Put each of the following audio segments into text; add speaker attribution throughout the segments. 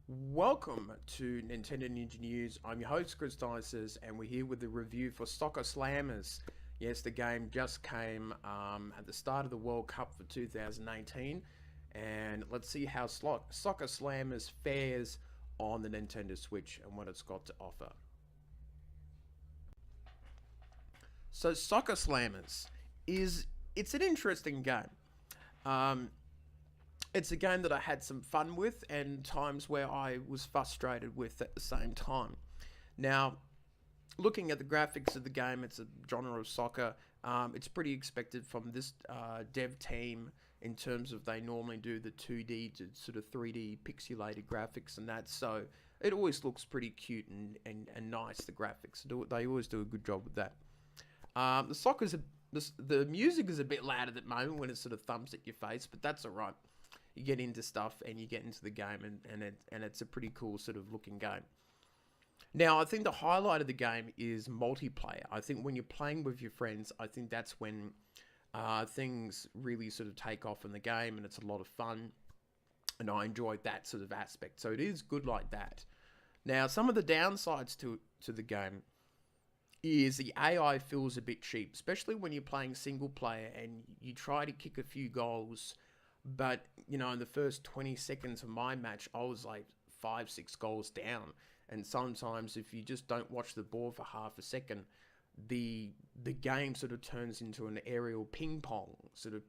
Speaker 1: Welcome to Nintendo Ninja News. I'm your host, Chris Dices, and we're here with the review for Soccer Slammers. Yes, the game just came at the start of the World Cup for 2018, and let's see how Soccer Slammers fares on the Nintendo Switch and what it's got to offer. So, Soccer Slammers it's an interesting game. Um, it's a game that I had some fun with and times where I was frustrated with at the same time. Now, looking at the graphics of the game, it's a genre of soccer. It's pretty expected from this dev team in terms of they normally do the 2D to sort of 3D pixelated graphics and that. So it always looks pretty cute and nice, the graphics. They always do a good job with that. The soccer's the music is a bit loud at the moment when it sort of thumps at your face, but that's alright. You get into stuff and you get into the game, and it's a pretty cool sort of looking game. Now, I think the highlight of the game is multiplayer. I think when you're playing with your friends, I think that's when things really sort of take off in the game, and it's a lot of fun. And I enjoyed that sort of aspect. So it is good like that. Now, some of the downsides to the game is the AI feels a bit cheap, especially when you're playing single player and you try to kick a few goals. But, you know, in the first 20 seconds of my match, I was like 5, 6 goals down. And sometimes if you just don't watch the ball for half a second, the game sort of turns into an aerial ping pong, sort of,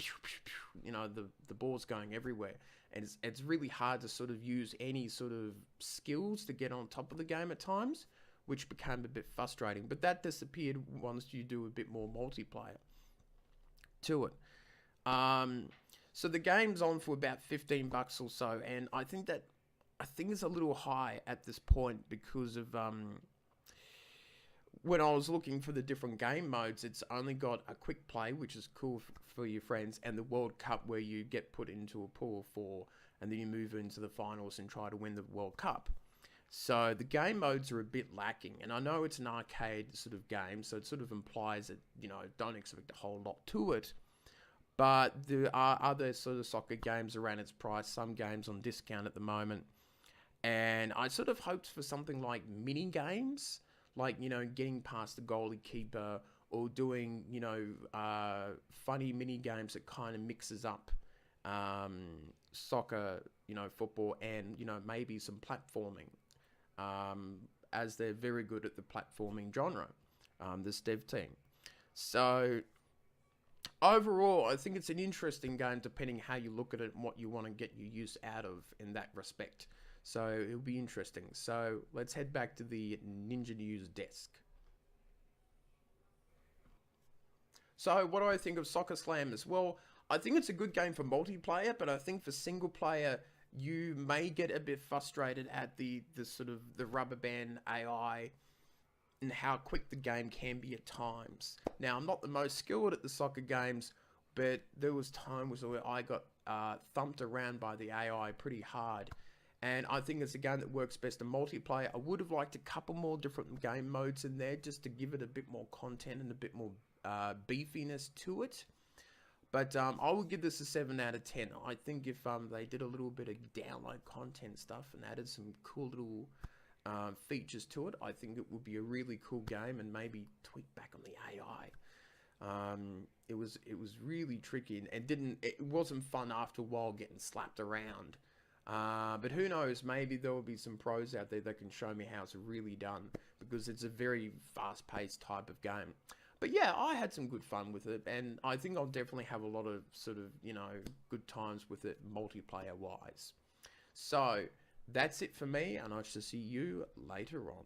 Speaker 1: you know, the ball's going everywhere. And it's really hard to sort of use any sort of skills to get on top of the game at times, which became a bit frustrating. But that disappeared once you do a bit more multiplayer to it. So the game's on for about $15 or so, and I think it's a little high at this point because of when I was looking for the different game modes, it's only got a quick play, which is cool for your friends, and the World Cup where you get put into a pool of four, and then you move into the finals and try to win the World Cup. So the game modes are a bit lacking, and I know it's an arcade sort of game, so it sort of implies that, you know, don't expect a whole lot to it. But there are other sort of soccer games around its price, some games on discount at the moment. And I sort of hoped for something like mini games, like, you know, getting past the goalie keeper or doing, you know, funny mini games that kind of mixes up soccer, you know, football and, you know, maybe some platforming, as they're very good at the platforming genre, this dev team. So overall, I think it's an interesting game depending how you look at it and what you want to get your use out of in that respect. So it'll be interesting. So let's head back to the Ninja News desk. So what do I think of Soccer Slammers? Well, I think it's a good game for multiplayer, but I think for single player, you may get a bit frustrated at the sort of the rubber band AI and how quick the game can be at times. Now, I'm not the most skilled at the soccer games, but there was times where I got thumped around by the AI pretty hard. And I think it's a game that works best in multiplayer. I would have liked a couple more different game modes in there just to give it a bit more content and a bit more beefiness to it. But I would give this a 7 out of 10. I think if they did a little bit of download content stuff and added some cool little features to it, I think it would be a really cool game and maybe tweak back on the AI. It was really tricky and it wasn't fun after a while getting slapped around. But who knows, maybe there will be some pros out there that can show me how it's really done, because it's a very fast-paced type of game. But yeah, I had some good fun with it, and I think I'll definitely have a lot of sort of, you know, good times with it multiplayer-wise. So, that's it for me, and I shall see you later on.